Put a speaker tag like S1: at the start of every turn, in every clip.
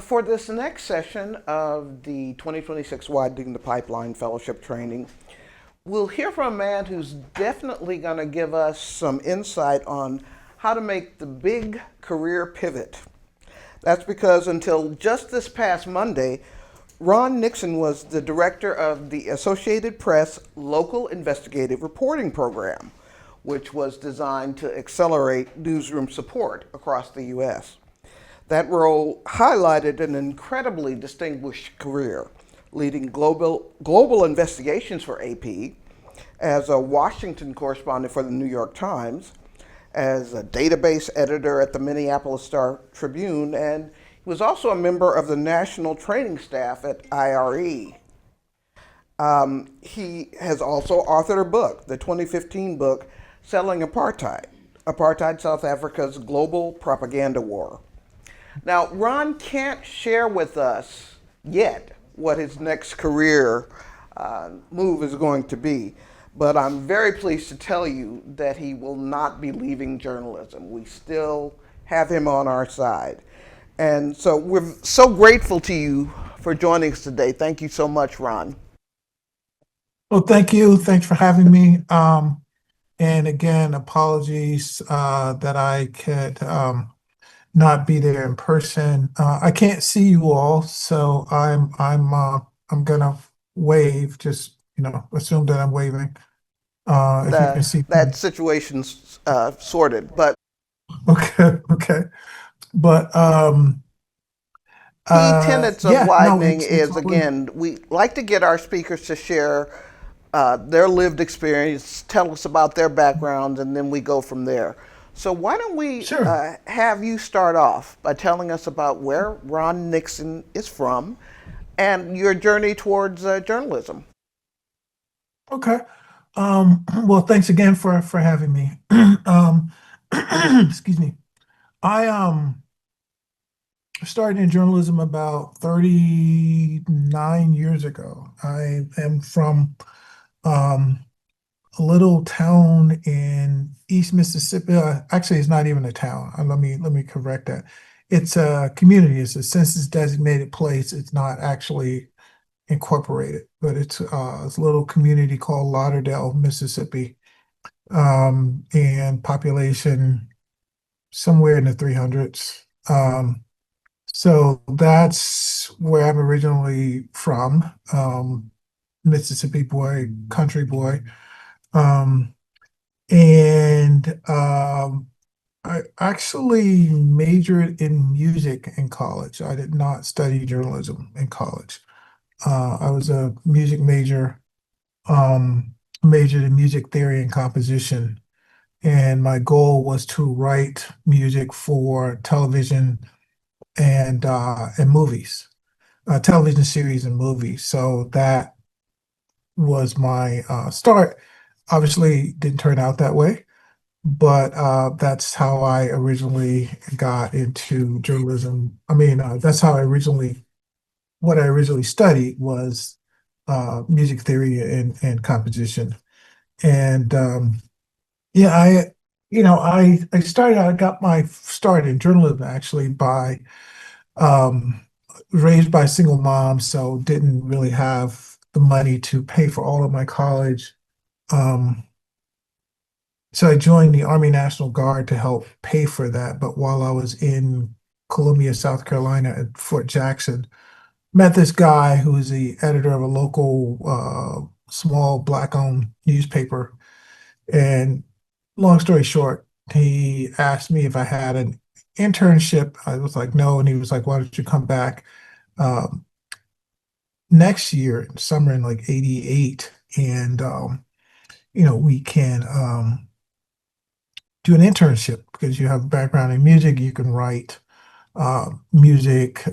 S1: For this next session of the 2026 Widening the Pipeline Fellowship Training, we'll hear from a man who's definitely going to give us some insight on how to make the big career pivot. That's because until just this past Monday, Ron Nixon was the director of the Associated Press Local Investigative Reporting Program, which was designed to accelerate newsroom support across the U.S. That role highlighted an incredibly distinguished career, leading global investigations for AP, as a Washington correspondent for the New York Times, as a database editor at the Minneapolis Star-Tribune, and he was also a member of the national training staff at IRE. He has also authored a book, the 2015 book, Selling Apartheid South Africa's Global Propaganda War. Now, Ron can't share with us yet what his next career move is going to be, but I'm very pleased to tell you that he will not be leaving journalism. We still have him on our side. And so we're so grateful to you for joining us today. Thank you so much, Ron.
S2: Well, thank you. Thanks for having me. And again, apologies that I could not be there in person. I can't see you all, so I'm gonna wave. Just assume that I'm waving. If you can see me.
S1: That situation's sorted, but
S2: Okay. But
S1: key tenets of
S2: yeah, no,
S1: widening
S2: it's
S1: is,
S2: always,
S1: again, we like to get our speakers to share their lived experience, tell us about their backgrounds, and then we go from there. So why don't we
S2: sure.
S1: have you start off by telling us about where Ron Nixon is from and your journey towards journalism.
S2: Okay. Well, thanks again for having me. Um, excuse me. I started in journalism about 39 years ago. I am from um, a little town in East Mississippi. Actually, it's not even a town. Let me correct that. It's a community. It's a census designated place. It's not actually incorporated, but it's a little community called Lauderdale, Mississippi, and population somewhere in the 300s. So that's where I'm originally from, Mississippi boy, country boy. Um, and I actually majored in music in college. I did not study journalism in college. I was a music major, majored in music theory and composition, and my goal was to write music for television and movies, television series and movies. So that was my start. Obviously, didn't turn out that way, but that's how I originally got into journalism. I mean, that's how I originally what I originally studied was music theory and composition. And yeah, I got my start in journalism actually by um, raised by a single mom, so didn't really have the money to pay for all of my college. Um, so I joined the Army National Guard to help pay for that. But while I was in Columbia, South Carolina at Fort Jackson, met this guy who was the editor of a local small black-owned newspaper. And long story short, he asked me if I had an internship. I was like, no. And he was like, why don't you come back um, next year, summer in like 88, and we can do an internship because you have a background in music. You can write music,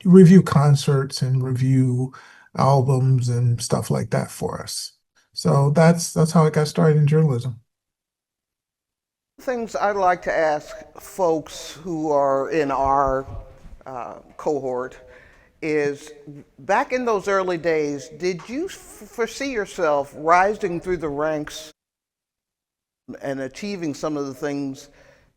S2: review concerts and review albums and stuff like that for us. So that's how I got started in journalism.
S1: Things I'd like to ask folks who are in our cohort is, back in those early days, did you foresee yourself rising through the ranks and achieving some of the things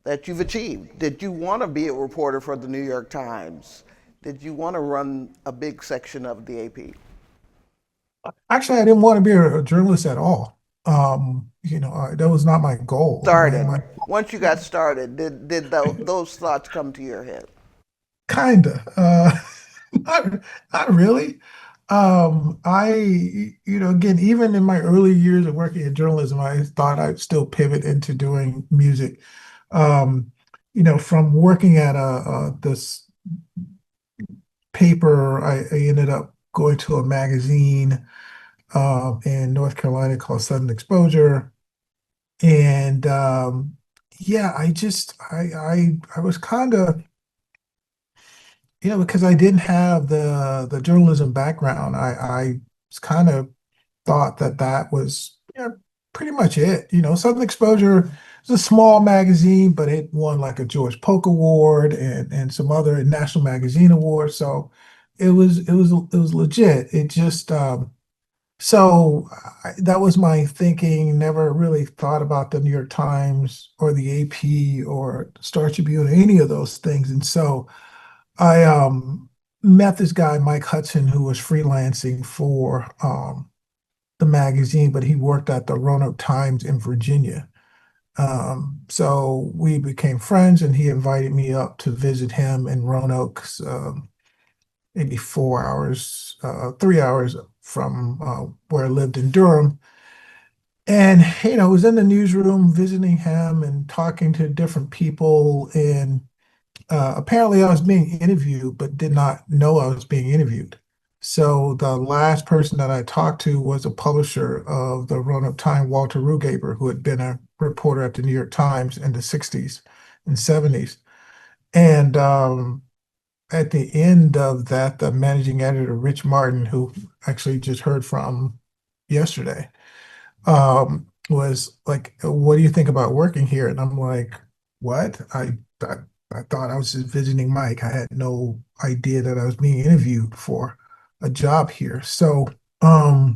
S1: that you've achieved? Did you want to be a reporter for the New York Times? Did you want to run a big section of the AP?
S2: Actually, I didn't want to be a journalist at all. That was not my goal. My
S1: Started. Once you got started, did those thoughts come to your head?
S2: kinda, not really. Again, even in my early years of working in journalism, I thought I'd still pivot into doing music. Um, from working at this paper, I ended up going to a magazine in North Carolina called Sudden Exposure. And yeah, I was kind of, because I didn't have the journalism background, I was kind of thought that that was pretty much it. Southern Exposure is a small magazine, but it won like a George Polk Award and some other National Magazine Awards. So it was legit. It just so that was my thinking. Never really thought about the New York Times or the AP or Star Tribune or any of those things. And so I met this guy, Mike Hudson, who was freelancing for the magazine, but he worked at the Roanoke Times in Virginia. So we became friends, and he invited me up to visit him in Roanoke, maybe 4 hours, 3 hours from where I lived in Durham. And, I was in the newsroom visiting him and talking to different people. And apparently I was being interviewed, but did not know I was being interviewed. So the last person that I talked to was a publisher of the Roanoke Times, Walter Rugaber, who had been a reporter at the New York Times in the 60s and 70s. And at the end of that, the managing editor, Rich Martin, who actually just heard from yesterday, was like, "What do you think about working here?" And I'm like, "What?" I thought I was just visiting Mike. I had no idea that I was being interviewed for a job here. So, but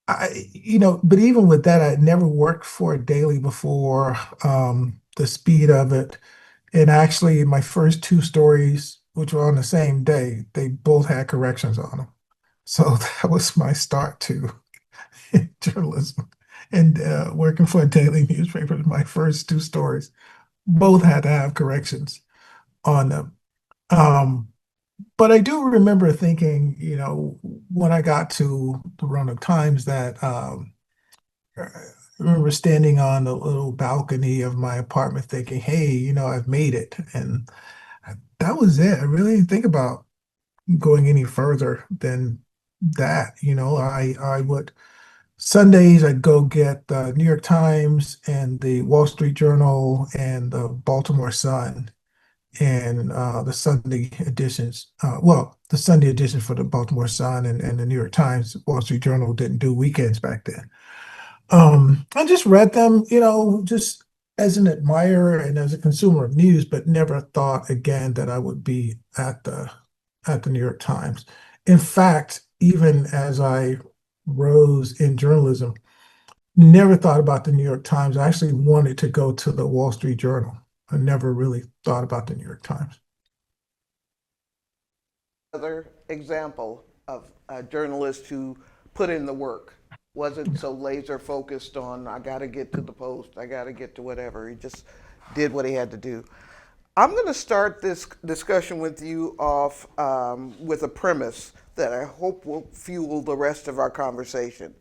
S2: even with that, I had never worked for a daily before. The speed of it, and actually, my first two stories, which were on the same day, they both had corrections on them. So that was my start to journalism. And working for a daily newspaper, my first two stories both had to have corrections on them. Um, but I do remember thinking, when I got to the Roanoke Times, that I remember standing on the little balcony of my apartment thinking, hey, I've made it. And that was it. I really didn't think about going any further than that. I would Sundays I'd go get the New York Times and the Wall Street Journal and the Baltimore Sun and the Sunday editions. The Sunday edition for the Baltimore Sun and the New York Times. Wall Street Journal didn't do weekends back then. I just read them, just as an admirer and as a consumer of news, but never thought again that I would be at the New York Times. In fact, even as I rose in journalism, never thought about the New York Times. I actually wanted to go to the Wall Street Journal. I never really thought about the New York Times.
S1: Another example of a journalist who put in the work, wasn't so laser focused on, I got to get to the post, I got to get to whatever. He just did what he had to do. I'm going to start this discussion with you off with a premise that I hope will fuel the rest of our conversation.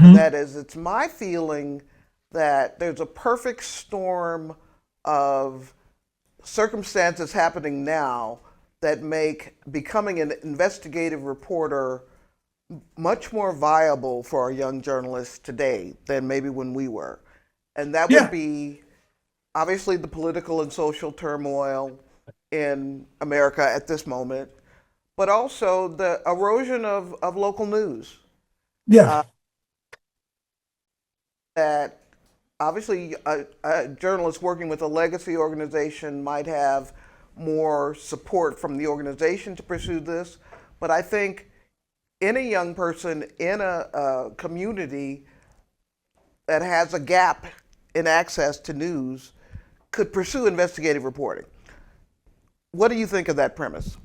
S1: And
S2: Hmm.
S1: that is, it's my feeling that there's a perfect storm of circumstances happening now that make becoming an investigative reporter much more viable for our young journalists today than maybe when we were. And that would
S2: Yeah,
S1: be obviously the political and social turmoil in America at this moment, but also the erosion of local news.
S2: yeah,
S1: Uh, that obviously a journalist working with a legacy organization might have more support from the organization to pursue this, but I think any young person in a community that has a gap in access to news could pursue investigative reporting. What do you think of that premise?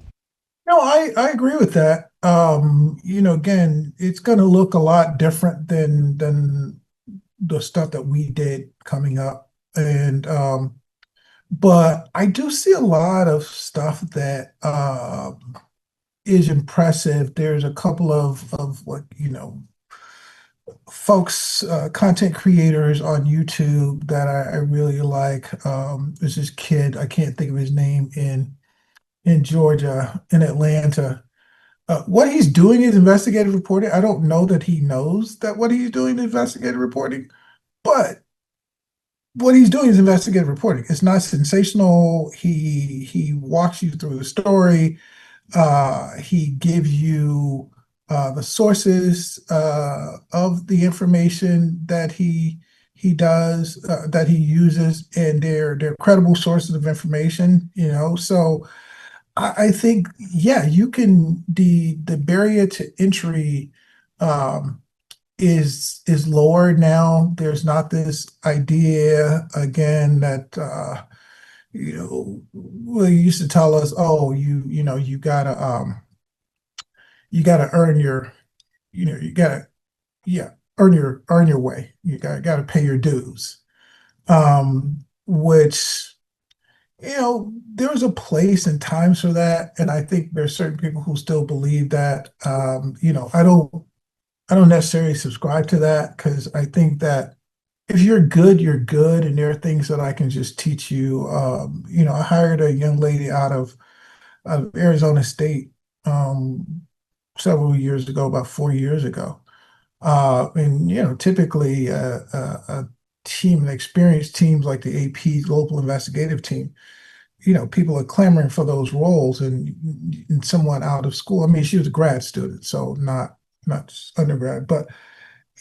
S2: No, I agree with that. Again, it's going to look a lot different than the stuff that we did coming up. And but I do see a lot of stuff that is impressive. There's a couple of like, folks, content creators on YouTube that I really like. There's this kid, I can't think of his name in Georgia, in Atlanta. What he's doing is investigative reporting. I don't know that he knows that what he's doing is investigative reporting, but what he's doing is investigative reporting. It's not sensational. He walks you through the story. He gives you the sources of the information that he does that he uses, and they're credible sources of information. So I think, yeah, you can the barrier to entry um, is lower now. There's not this idea again that well, you used to tell us, oh, you gotta earn your, you gotta, yeah, earn your way. You gotta pay your dues. Which, there's a place and times for that, and I think there's certain people who still believe that. I don't necessarily subscribe to that because I think that if you're good, you're good, and there are things that I can just teach you. I hired a young lady out of Arizona State several years ago, about 4 years ago. And typically a team, an experienced teams like the AP Global Investigative Team, people are clamoring for those roles, and someone out of school. I mean, she was a grad student, so not just undergrad, but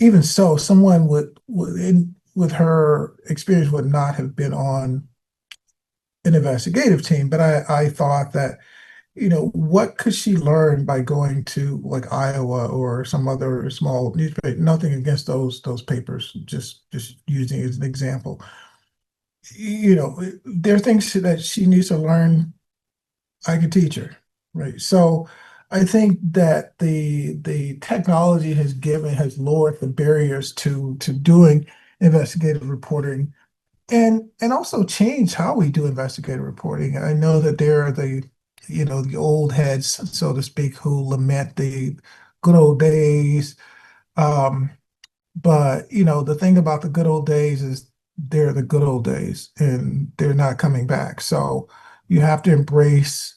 S2: even so, someone with her experience would not have been on an investigative team. But I thought that, what could she learn by going to like Iowa or some other small newspaper? Nothing against those papers, just using it as an example. There are things that she needs to learn. I could teach her, right? So I think that the technology has lowered the barriers to doing investigative reporting, and also changed how we do investigative reporting. I know that there are the old heads, so to speak, who lament the good old days. Um, but the thing about the good old days is they're the good old days and they're not coming back. So you have to embrace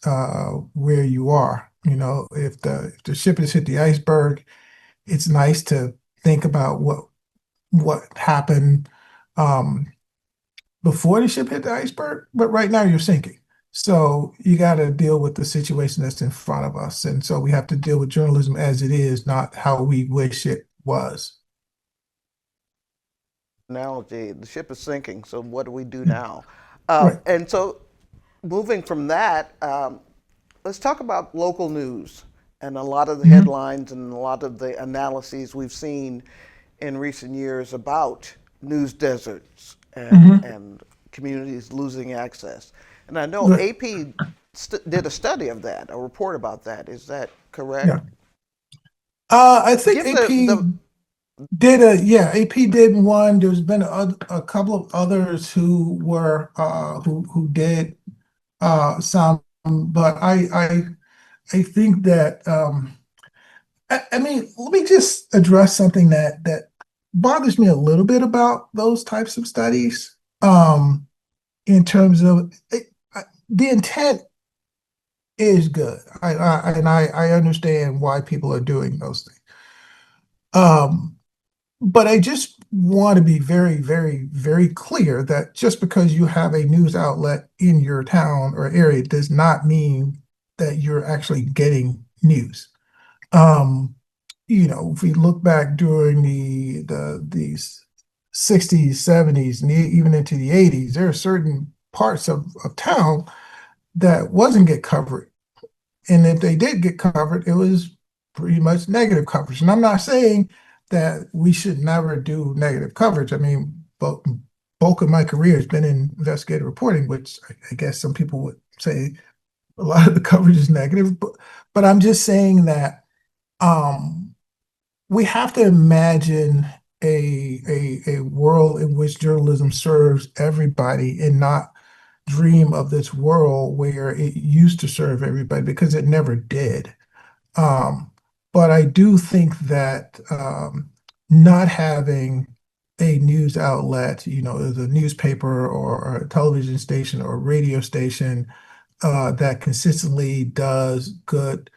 S2: where you are. If the ship has hit the iceberg, it's nice to think about what happened um, before the ship hit the iceberg, but right now you're sinking. So you got to deal with the situation that's in front of us. And so we have to deal with journalism as it is, not how we wish it was.
S1: Analogy, the ship is sinking, so what do we do
S2: Mm.
S1: now?
S2: Right.
S1: And so, moving from that, let's talk about local news and a lot of the
S2: Mhm.
S1: headlines and a lot of the analyses we've seen in recent years about news deserts
S2: Mhm.
S1: and communities losing access. And I know
S2: Right.
S1: AP did a study of that, a report about that. Is that
S2: Yeah.
S1: correct?
S2: I think
S1: Give the
S2: AP did one. There's been a couple of others who did some, but I think that I mean, let me just address something that bothers me a little bit about those types of studies. In terms of the intent is good. I understand why people are doing those things. Um, But I just want to be very, very, very clear that just because you have a news outlet in your town or area does not mean that you're actually getting news. Um, if we look back during these 60s, 70s, and even into the 80s, there are certain parts of town that wasn't get covered. And if they did get covered, it was pretty much negative coverage. And I'm not saying that we should never do negative coverage. I mean, but bulk of my career has been in investigative reporting, which I guess some people would say a lot of the coverage is negative, but I'm just saying that um, we have to imagine a world in which journalism serves everybody and not dream of this world where it used to serve everybody because it never did. Um, but I do think that not having a news outlet, as a newspaper or a television station or a radio station that consistently does good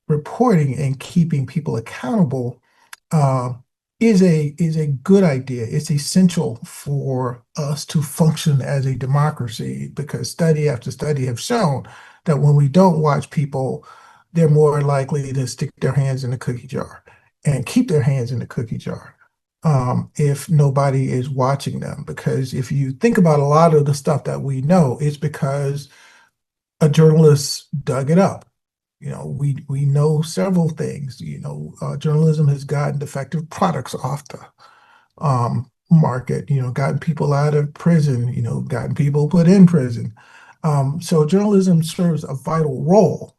S2: reporting and keeping people accountable uh, is a good idea. It's essential for us to function as a democracy because study after study have shown that when we don't watch people, they're more likely to stick their hands in the cookie jar and keep their hands in the cookie jar if nobody is watching them. Because if you think about a lot of the stuff that we know, it's because a journalist dug it up. We know several things. Journalism has gotten defective products off the market. Gotten people out of prison. Gotten people put in prison. So journalism serves a vital role.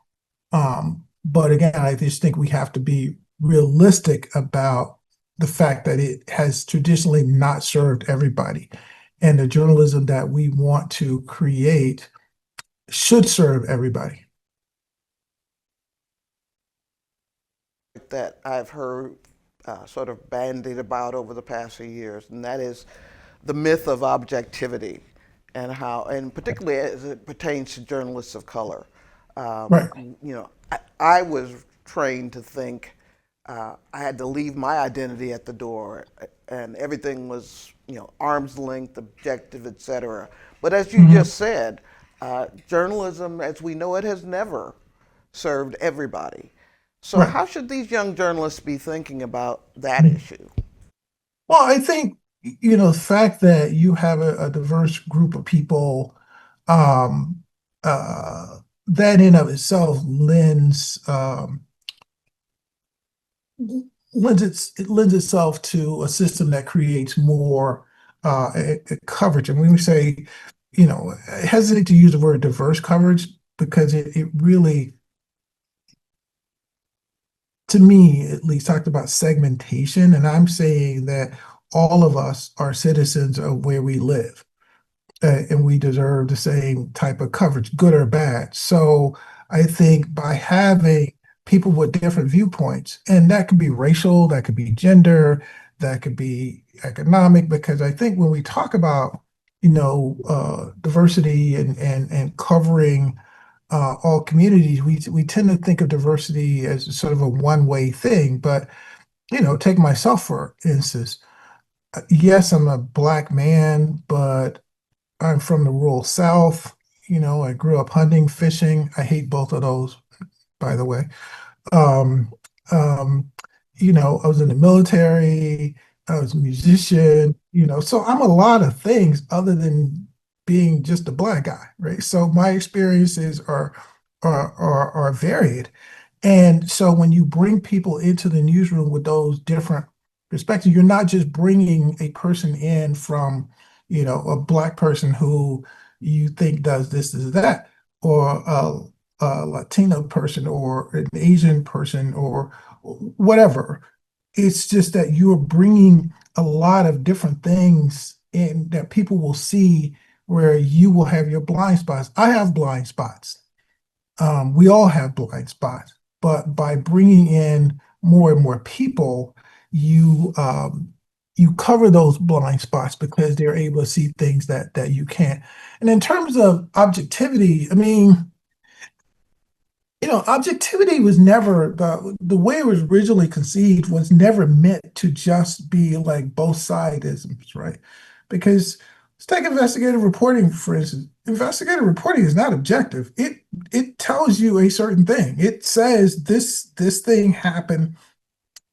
S2: But again, I just think we have to be realistic about the fact that it has traditionally not served everybody, and the journalism that we want to create should serve everybody.
S1: That I've heard sort of bandied about over the past few years, and that is the myth of objectivity, and how, and particularly as it pertains to journalists of color.
S2: Right.
S1: I was trained to think I had to leave my identity at the door, and everything was, arm's length, objective, etc. But as you
S2: Mhm.
S1: just said, journalism, as we know it, has never served everybody. So,
S2: Right.
S1: how should these young journalists be thinking about that issue?
S2: Well, I think, the fact that you have a diverse group of people, um, that in of itself it lends itself to a system that creates more coverage. And when we say, I hesitate to use the word diverse coverage because it really, to me at least, talked about segmentation. And I'm saying that all of us are citizens of where we live, and we deserve the same type of coverage, good or bad. So I think by having people with different viewpoints, and that could be racial, that could be gender, that could be economic, because I think when we talk about, diversity and covering all communities, we tend to think of diversity as sort of a one-way thing. But, take myself for instance. Yes, I'm a black man, but I'm from the rural South. I grew up hunting, fishing. I hate both of those, by the way. Um, um, I was in the military. I was a musician, so I'm a lot of things other than being just a black guy, right? So my experiences are varied. And so when you bring people into the newsroom with those different perspectives, you're not just bringing a person in from, a black person who you think does this, that, or a Latino person or an Asian person or whatever. It's just that you're bringing a lot of different things in that people will see where you will have your blind spots. I have blind spots. We all have blind spots, but by bringing in more and more people, you cover those blind spots because they're able to see things that you can't. And in terms of objectivity, I mean, objectivity was never the way it was originally conceived was never meant to just be like both sidisms, right? Because let's take investigative reporting, for instance. Investigative reporting is not objective. It tells you a certain thing. It says this thing happened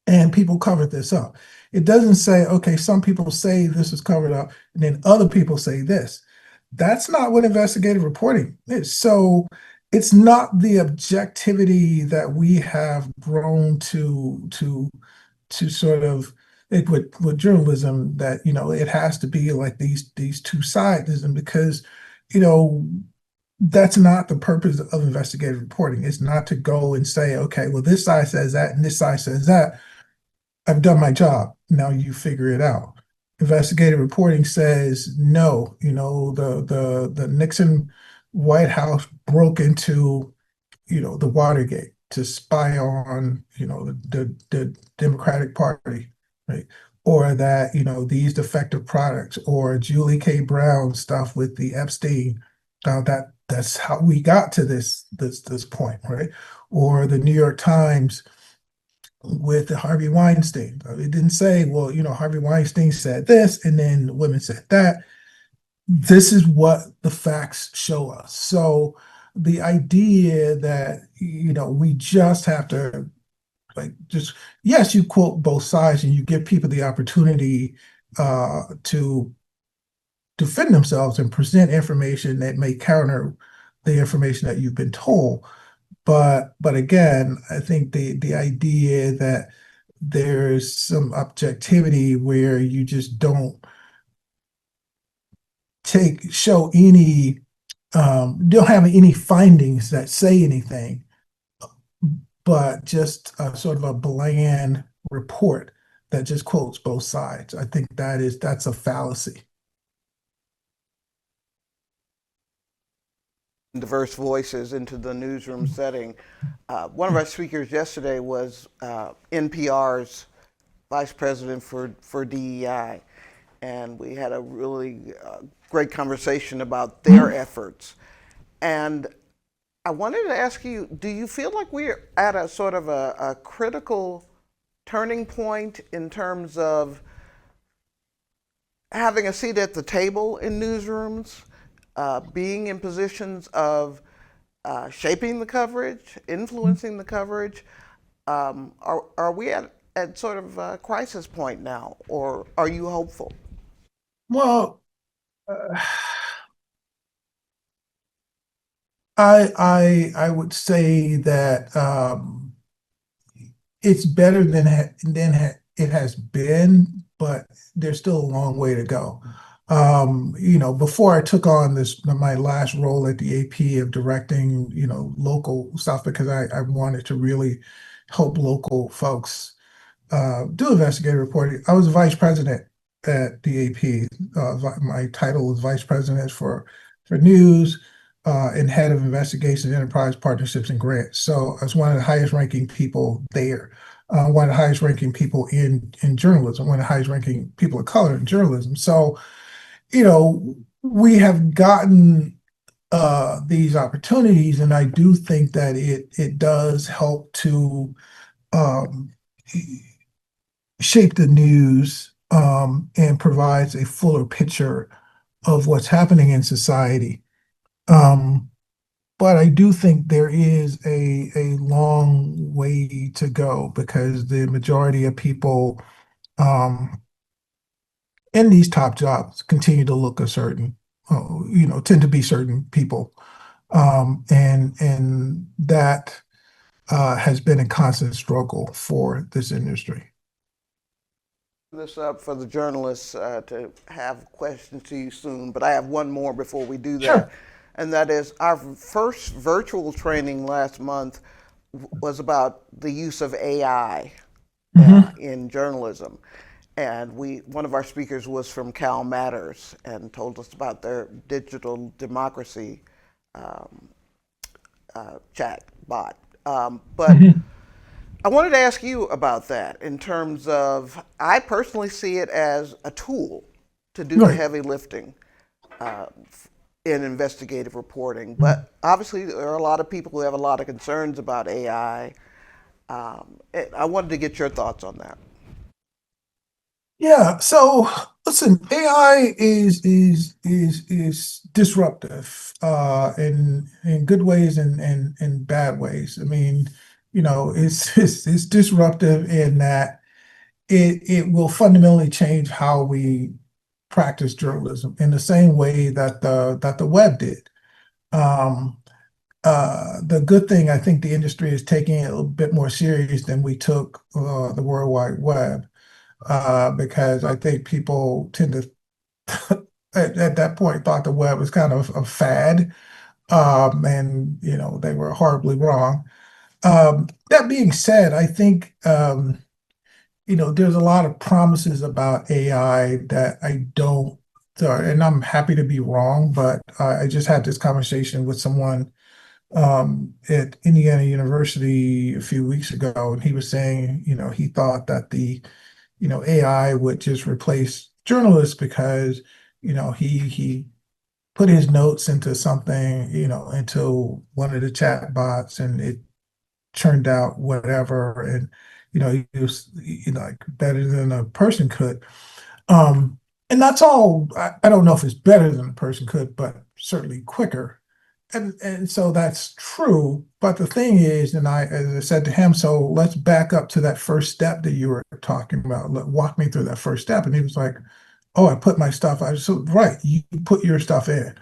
S2: and people covered this up. It doesn't say, okay, some people say this is covered up, and then other people say this. That's not what investigative reporting is. So it's not the objectivity that we have grown to sort of with journalism that, it has to be like these two sides, and because, you know, that's not the purpose of investigative reporting. It's not to go and say, okay, well, this side says that and this side says that. I've done my job. Now you figure it out. Investigative reporting says no. The Nixon White House broke into, the Watergate to spy on, the Democratic Party, right? Or that, these defective products, or Julie K. Brown stuff with the Epstein, that's how we got to this point, right? Or the New York Times with Harvey Weinstein. It didn't say, well, Harvey Weinstein said this and then women said that. This is what the facts show us. So the idea that, we just have to, like, just, yes, you quote both sides and you give people the opportunity to defend themselves and present information that may counter the information that you've been told. But again, I think the idea that there's some objectivity where you just show any don't have any findings that say anything, but just sort of a bland report that just quotes both sides. I think that's a fallacy.
S1: Diverse voices into the newsroom setting. One of our speakers yesterday was NPR's vice president for DEI, and we had a really great conversation about their efforts. And I wanted to ask you, do you feel like we're at a sort of a critical turning point in terms of having a seat at the table in newsrooms, being in positions of shaping the coverage, influencing the coverage? Are we at sort of a crisis point now, or are you hopeful?
S2: Well, uh, I would say that it's better it has been, but there's still a long way to go. Before I took on my last role at the AP of directing, local stuff, because I wanted to really help local folks do investigative reporting. I was vice president at the AP. My title was vice president for news and head of investigations, enterprise partnerships, and grants. So I was one of the highest ranking people there. One of the highest ranking people in journalism, one of the highest ranking people of color in journalism. So, we have gotten these opportunities, and I do think that it does help to um, shape the news and provides a fuller picture of what's happening in society. Um, but I do think there is a long way to go because the majority of people um, in these top jobs continue to look a certain, tend to be certain people. And that has been a constant struggle for this industry.
S1: This up for the journalists to have questions to you soon, but I have one more before we do that.
S2: Sure.
S1: And that is our first virtual training last month was about the use of AI
S2: Hmm.
S1: in journalism. And one of our speakers was from Cal Matters and told us about their digital democracy um, chat bot. But
S2: Hmm.
S1: I wanted to ask you about that in terms of, I personally see it as a tool to do the
S2: Right.
S1: heavy lifting uh, in investigative reporting. But obviously, there are a lot of people who have a lot of concerns about AI. I wanted to get your thoughts on that.
S2: Yeah. So listen, AI is disruptive in good ways and bad ways. I mean, it's disruptive in that it will fundamentally change how we practice journalism in the same way that the web did. Um, the good thing, I think the industry is taking it a little bit more serious than we took the World Wide Web. because I think people tend to at that point thought the web was kind of a fad, and they were horribly wrong. That being said, I think there's a lot of promises about AI that I don't, and I'm happy to be wrong, but I just had this conversation with someone at Indiana University a few weeks ago, and he was saying, he thought that AI would just replace journalists because, he put his notes into something, into one of the chat bots, and it turned out whatever, and he was like better than a person could. And that's all. I don't know if it's better than a person could, but certainly quicker. And so that's true. But the thing is, as I said to him, so let's back up to that first step that you were talking about. Walk me through that first step. And he was like, "Oh, I put my stuff." I was so right. You put your stuff in.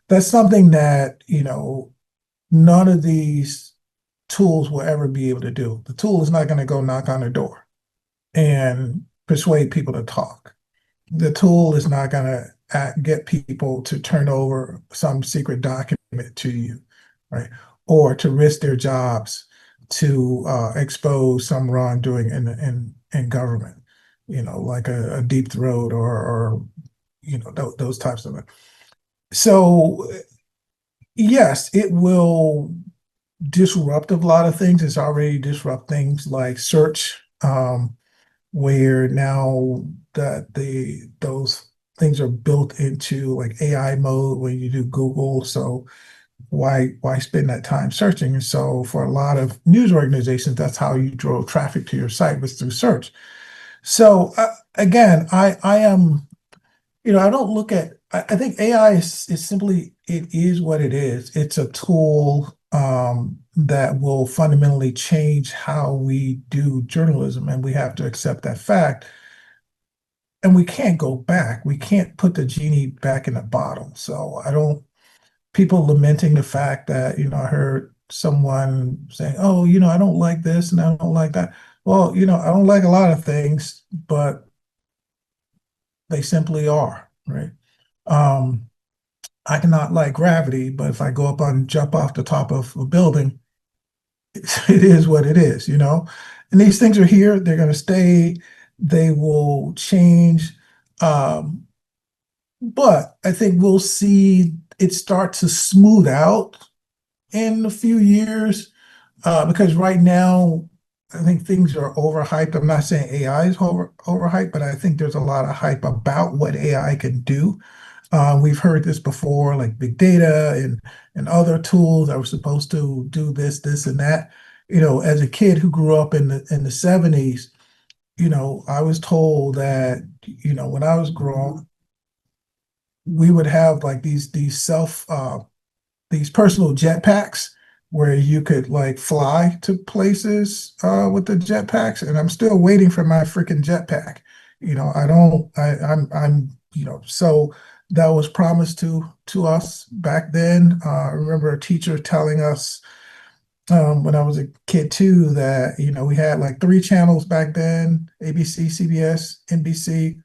S2: That's something that none of these tools will ever be able to do. The tool is not going to go knock on the door and persuade people to talk. The tool is not going to get people to turn over some secret document to you, right? Or to risk their jobs to expose some wrongdoing in government, like a deep throat or those types of it. So yes, it will disrupt a lot of things. It's already disrupt things like search, where now that those things are built into like AI mode when you do Google. So why spend that time searching? And so for a lot of news organizations, that's how you drove traffic to your site, was through search. So again, I am I don't look at, I think AI is simply, it is what it is. It's a tool that will fundamentally change how we do journalism, and we have to accept that fact. And we can't go back. We can't put the genie back in the bottle. So I don't, people lamenting the fact that, I heard someone saying, oh, I don't like this and I don't like that. Well, I don't like a lot of things, but they simply are, right? Um, I cannot like gravity, but if I go up and jump off the top of a building, it is what it is, And these things are here, they're going to stay, they will change. Um, but I think we'll see it start to smooth out in a few years, because right now, I think things are overhyped. I'm not saying AI is overhyped, but I think there's a lot of hype about what AI can do. We've heard this before, like big data and other tools that were supposed to do this, and that. As a kid who grew up in the 70s, I was told that, when I was growing, we would have like these personal jetpacks where you could like fly to places with the jetpacks, and I'm still waiting for my freaking jetpack. I don't. So that was promised to us back then. I remember a teacher telling us when I was a kid too that we had like three channels back then: ABC, CBS, NBC.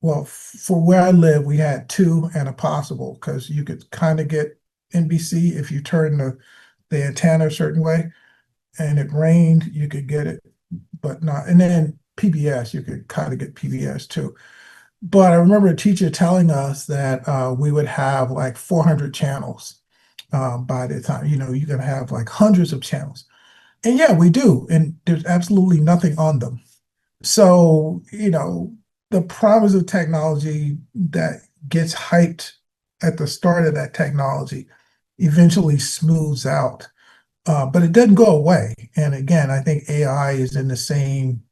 S2: Well, for where I live, we had two and a possible, because you could kind of get NBC if you turn the antenna a certain way, and it rained, you could get it, but not. And then PBS, you could kind of get PBS too. But I remember a teacher telling us that we would have like 400 channels by the time, you're going to have like hundreds of channels. And yeah, we do. And there's absolutely nothing on them. So, the promise of technology that gets hyped at the start of that technology eventually smooths out, but it doesn't go away. And again, I think AI is in the same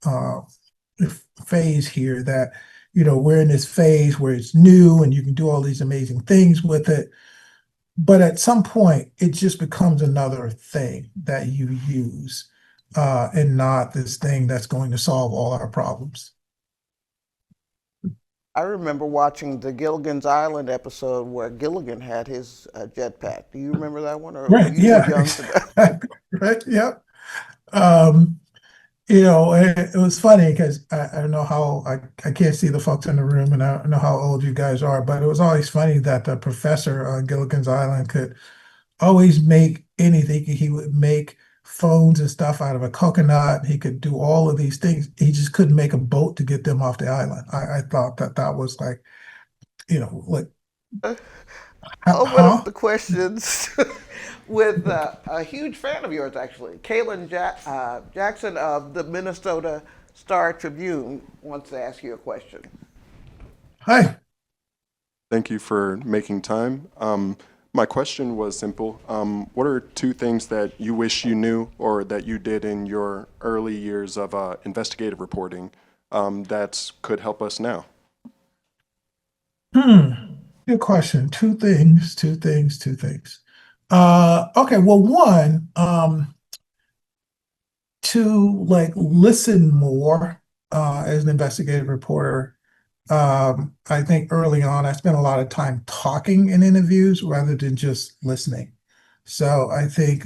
S2: phase here, that, we're in this phase where it's new and you can do all these amazing things with it. But at some point, it just becomes another thing that you use, and not this thing that's going to solve all our problems.
S1: I remember watching the Gilligan's Island episode where Gilligan had his jetpack. Do you remember that one, or were
S2: Right.
S1: you too
S2: Yeah.
S1: young for that?
S2: Exactly. Right. Yep. Um, it was funny because I don't know how I can't see the folks in the room, and I don't know how old you guys are, but it was always funny that the professor on Gilligan's Island could always make anything. He would make phones and stuff out of a coconut. He could do all of these things. He just couldn't make a boat to get them off the island. I thought that that was like, like,
S1: Open up
S2: huh?
S1: the questions with a huge fan of yours, actually. Jackson of the Minnesota Star Tribune wants to ask you a question.
S2: Hi.
S3: Thank you for making time. My question was simple. What are two things that you wish you knew or that you did in your early years of investigative reporting that could help us now?
S2: Hmm. Good question. Two things, two things, two things. Okay, well, one, to like listen more as an investigative reporter. I think early on, I spent a lot of time talking in interviews rather than just listening. So I think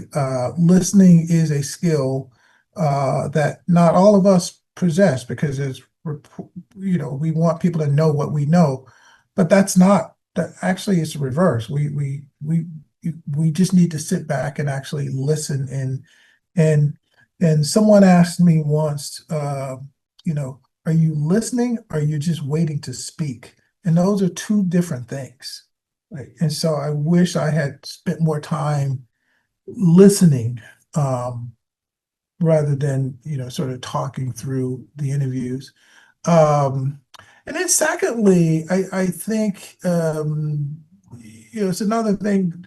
S2: listening is a skill that not all of us possess because we want people to know what we know, but that's not that actually it's the reverse. We just need to sit back and actually listen and and someone asked me once, you know, are you listening? Or are you just waiting to speak? And those are two different things. Right. And so I wish I had spent more time listening rather than, sort of talking through the interviews. Um, and then secondly, I think it's another thing.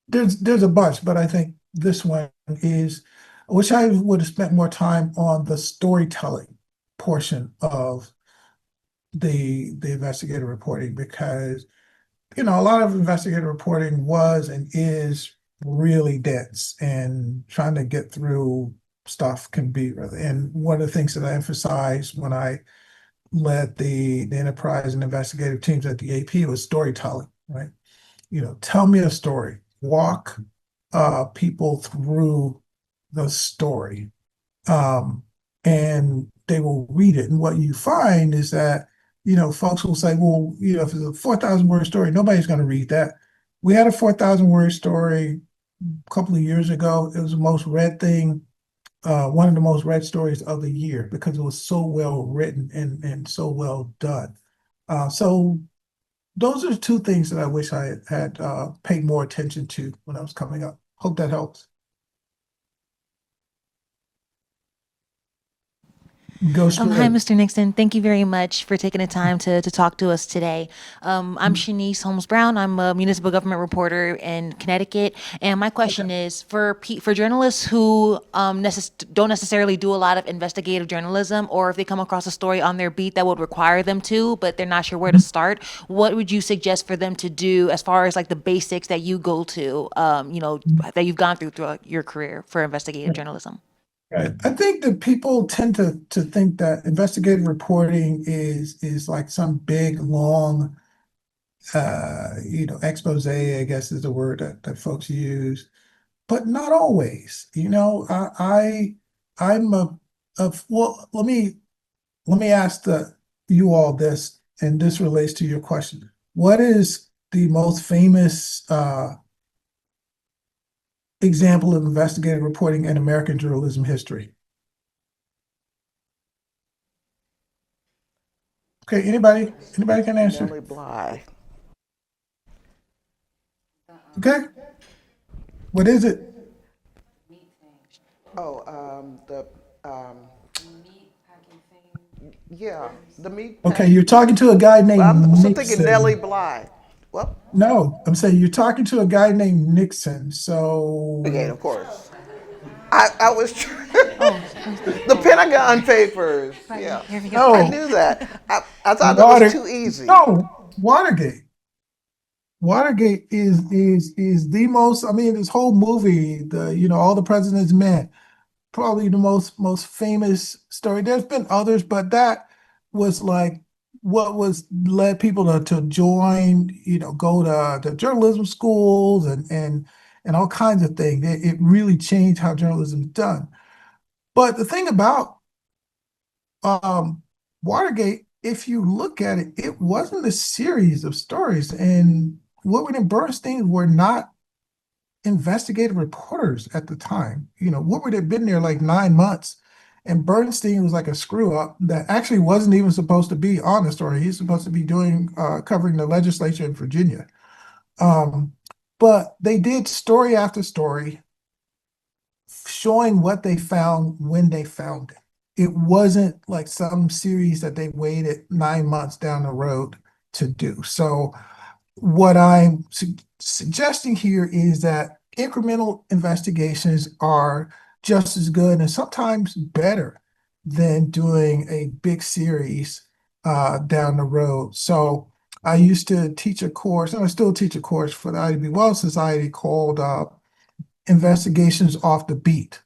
S2: There's a bunch, but I think this one is I wish I would have spent more time on the storytelling portion of the investigative reporting because a lot of investigative reporting was and is really dense and trying to get through stuff can be really and one of the things that I emphasized when I led the enterprise and investigative teams at the AP was storytelling, right? Tell me a story, walk people through the story, um, and they will read it. And what you find is that, folks will say, well, if it's a 4,000 word story, nobody's going to read that. We had a 4,000 word story a couple of years ago. It was the most read thing, one of the most read stories of the year because it was so well written and so well done. So those are two things that I wish I had paid more attention to when I was coming up. Hope that helps. Go
S4: Hi,
S2: straight.
S4: Mr. Nixon. Thank you very much for taking the time to talk to us today. I'm Shanice Holmes Brown. I'm a municipal government reporter in Connecticut. And my
S2: Okay.
S4: question is for journalists who don't necessarily do a lot of investigative journalism, or if they come across a story on their beat that would require them to, but they're not sure where to start, what would you suggest for them to do as far as like the basics that you go to, that you've gone throughout your career for investigative journalism?
S2: Right. I think that people tend to think that investigative reporting is like some big long expose, I guess is the word that folks use, but not always. I'm well, let me ask you all this, and this relates to your question. What is the most famous example of investigative reporting in American journalism history? Okay, anybody can answer.
S1: Nellie Bly.
S2: Okay, what is it?
S1: Oh, yeah, the meat
S2: Okay,
S1: pack.
S2: you're talking to a guy
S1: I'm
S2: named
S1: also thinking Nellie
S2: Nixon.
S1: Bly. Well,
S2: No, I'm saying you're talking to a guy named Nixon. So,
S1: again, of course. I was
S4: Oh,
S1: the Pentagon Papers.
S4: right
S1: Yeah,
S4: here we go.
S1: I
S2: no,
S1: knew that. I thought that was
S2: Water,
S1: too easy.
S2: no, Watergate. Watergate is the most. I mean, this whole movie, all the president's men, probably the most famous story. There's been others, but that was like what was led people to join, go to the journalism schools and all kinds of things. It really changed how journalism is done. But the thing about um, Watergate, if you look at it, it wasn't a series of stories. And Woodward and Bernstein were not investigative reporters at the time. Woodward had been there like 9 months, and Bernstein was like a screw up that actually wasn't even supposed to be on the story. He's supposed to be doing covering the legislature in Virginia. Um, but they did story after story showing what they found when they found it. It wasn't like some series that they waited 9 months down the road to do. So what I'm suggesting here is that incremental investigations are just as good and sometimes better than doing a big series down the road. So I used to teach a course, and I still teach a course for the IDB Well Society called Investigations Off the Beat.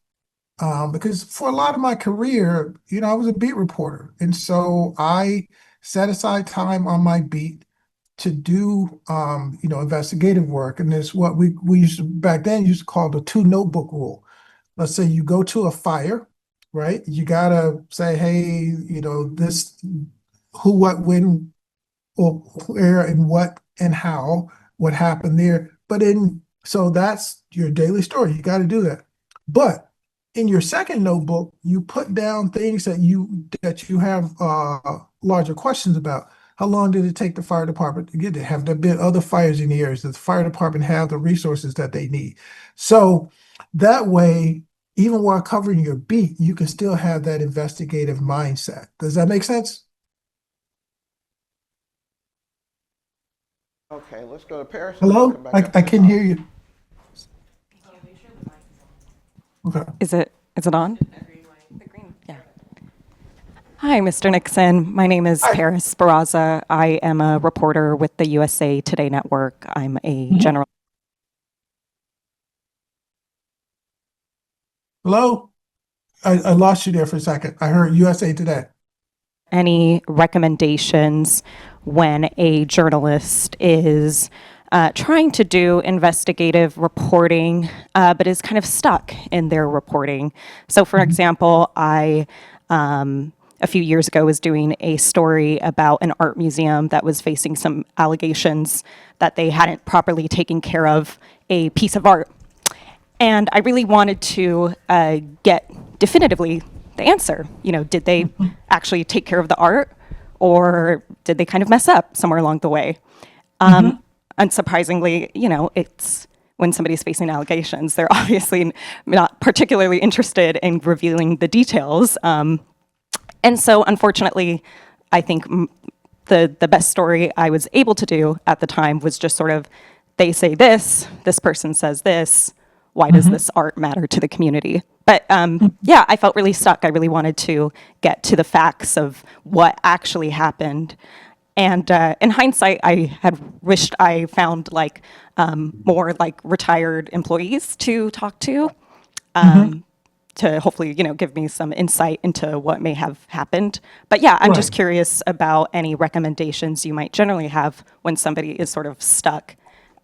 S2: Because for a lot of my career, I was a beat reporter. And so I set aside time on my beat to do, investigative work. And it's what we used to, back then, used to call the two notebook rule. Let's say you go to a fire, right? You gotta say, hey, this, who, what, when, or where, and what, and how, what happened there. So that's your daily story. You got to do that. But in your second notebook, you put down things that you have larger questions about. How long did it take the fire department to get there? Have there been other fires in the areas? Does the fire department have the resources that they need? So that way, even while covering your beat, you can still have that investigative mindset. Does that make sense?
S1: Okay, let's go to Paris and then we'll
S2: Hello?
S1: come back
S2: I
S1: up to
S2: can
S1: Tom.
S2: hear you. Okay.
S5: Is it on? The green. Yeah. Hi, Mr. Nixon. My name is
S2: Hi.
S5: Paris Barraza. I am a reporter with the USA Today Network. I'm a general.
S2: Hello? I lost you there for a second. I heard USA Today.
S5: Any recommendations when a journalist is trying to do investigative reporting, but is kind of stuck in their reporting? So, for example, I a few years ago was doing a story about an art museum that was facing some allegations that they hadn't properly taken care of a piece of art. And I really wanted to get definitively the answer. Did they actually take care of the art, or did they kind of mess up somewhere along the way? Unsurprisingly, it's when somebody's facing allegations, they're obviously not particularly interested in revealing the details. And so, unfortunately, I think the best story I was able to do at the time was just sort of, they say this person says this, why does this art matter to the community? But yeah, I felt really stuck. I really wanted to get to the facts of what actually happened. And in hindsight, I had wished I found more retired employees to talk to hopefully, give me some insight into what may have happened. But yeah, I'm just
S2: Right.
S5: curious about any recommendations you might generally have when somebody is sort of stuck.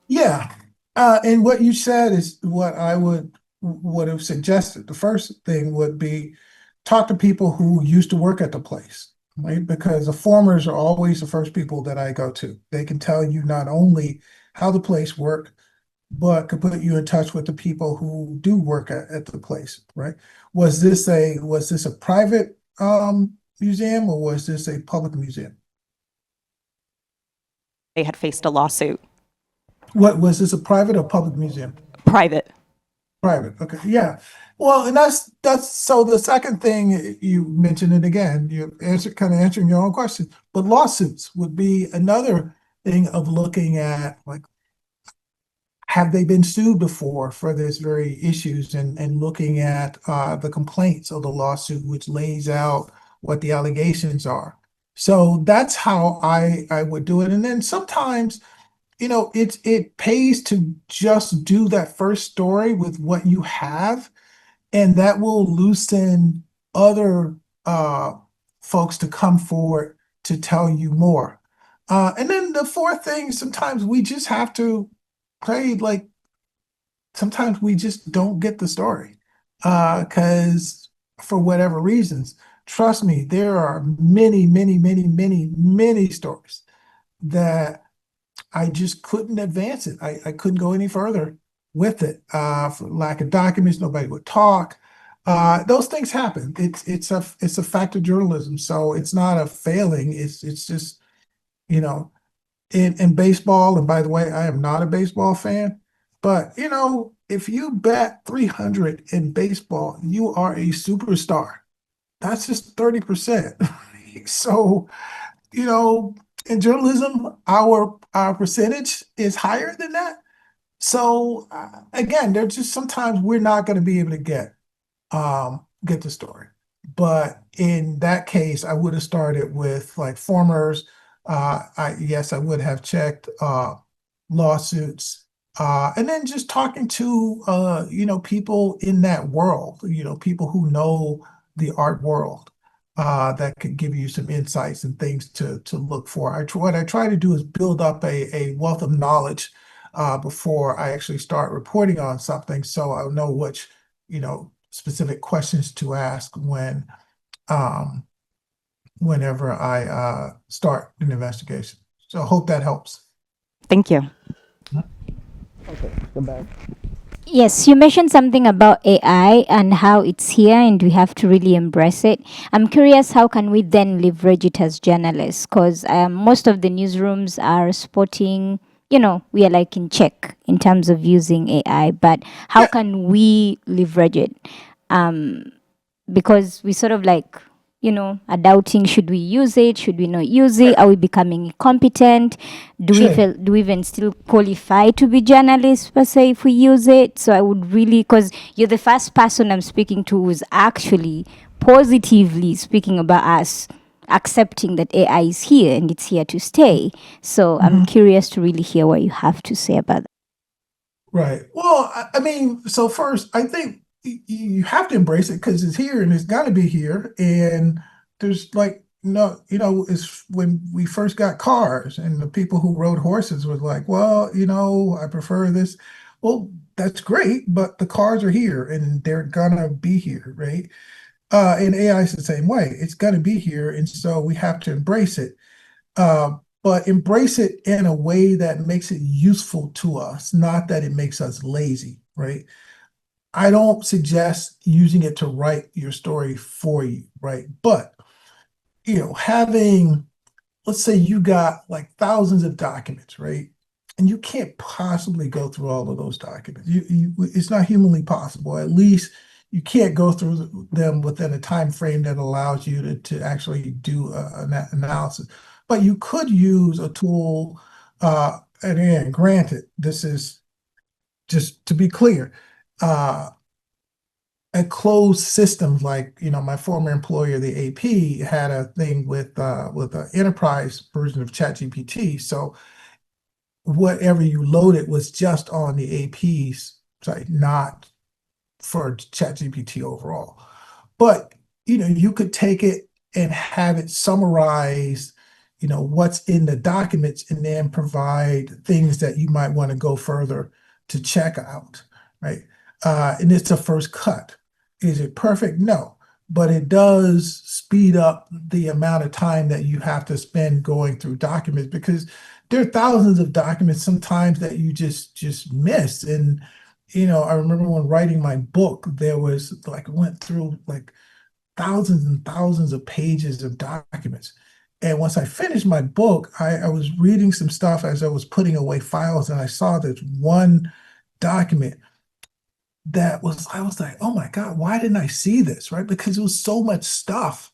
S2: Yeah. And what you said is what I would have suggested. The first thing would be talk to people who used to work at the place, right? Because the formers are always the first people that I go to. They can tell you not only how the place worked, but could put you in touch with the people who do work at the place, right? Was this a private museum, or was this a public museum?
S5: They had faced a lawsuit,
S2: What was this, a private or public museum?
S5: private.
S2: Private, okay, yeah. Well, and that's so the second thing you mentioned it again, you kind of answering your own question, but lawsuits would be another thing of looking at, like, have they been sued before for this very issues, and looking at the complaints of the lawsuit, which lays out what the allegations are. So that's how I would do it. And then sometimes, it pays to just do that first story with what you have, and that will loosen other folks to come forward to tell you more. And then the fourth thing, sometimes we just have to play, like, sometimes we just don't get the story because for whatever reasons. trust me, there are many, many, many, many, many stories that I just couldn't advance it. I couldn't go any further with it. For lack of documents, nobody would talk. Those things happen. It's a fact of journalism. So it's not a failing. It's just, you know, in baseball, and by the way, I am not a baseball fan, but if you bat 300 in baseball, you are a superstar. That's just 30%. So, in journalism, our percentage is higher than that. So again, there's just sometimes we're not going to be able to get the story. But in that case, I would have started with like formers. I would have checked lawsuits, and then just talking to people in that world, people who know the art world, that could give you some insights and things to look for. What I try to do is build up a wealth of knowledge before I actually start reporting on something, so I'll know which specific questions to ask whenever I start an investigation. So I hope that helps.
S5: Thank you.
S1: Okay, go back.
S6: Yes, you mentioned something about AI and how it's here and we have to really embrace it. I'm curious, how can we then leverage it as journalists? Because most of the newsrooms are spotting, we are like in check in terms of using AI, but how
S2: Yeah.
S6: can we leverage it? Because we sort of like, are doubting, should we use it? Should we not use it? Are we becoming incompetent?
S2: Sure.
S6: Do we even still qualify to be journalists per se if we use it? So I would really, because you're the first person I'm speaking to who's actually positively speaking about us accepting that AI is here and it's here to stay. So I'm curious to really hear what you have to say about that.
S2: Right. Well, I mean, so first, I think you have to embrace it because it's here and it's got to be here. And there's like, no, it's when we first got cars and the people who rode horses was like, well, I prefer this. Well, that's great, but the cars are here and they're gonna be here, right? And AI is the same way. It's gonna be here, and so we have to embrace it. But embrace it in a way that makes it useful to us, not that it makes us lazy, right? I don't suggest using it to write your story for you, right? But, let's say you got like thousands of documents, right? And you can't possibly go through all of those documents. It's not humanly possible. At least you can't go through them within a time frame that allows you to actually do an analysis. But you could use a tool, and again, granted, this is just to be clear, a closed system like my former employer, the AP, had a thing with an enterprise version of ChatGPT. So whatever you loaded was just on the AP's site, not for ChatGPT overall. But you could take it and have it summarize what's in the documents and then provide things that you might want to go further to check out, right? And it's a first cut. Is it perfect? No, but it does speed up the amount of time that you have to spend going through documents, because there are thousands of documents sometimes that you just miss. And I remember when writing my book, there was went through like thousands and thousands of pages of documents. And once I finished my book, I was reading some stuff as I was putting away files, and I saw this one document I was like, oh my God, why didn't I see this? Right? Because it was so much stuff.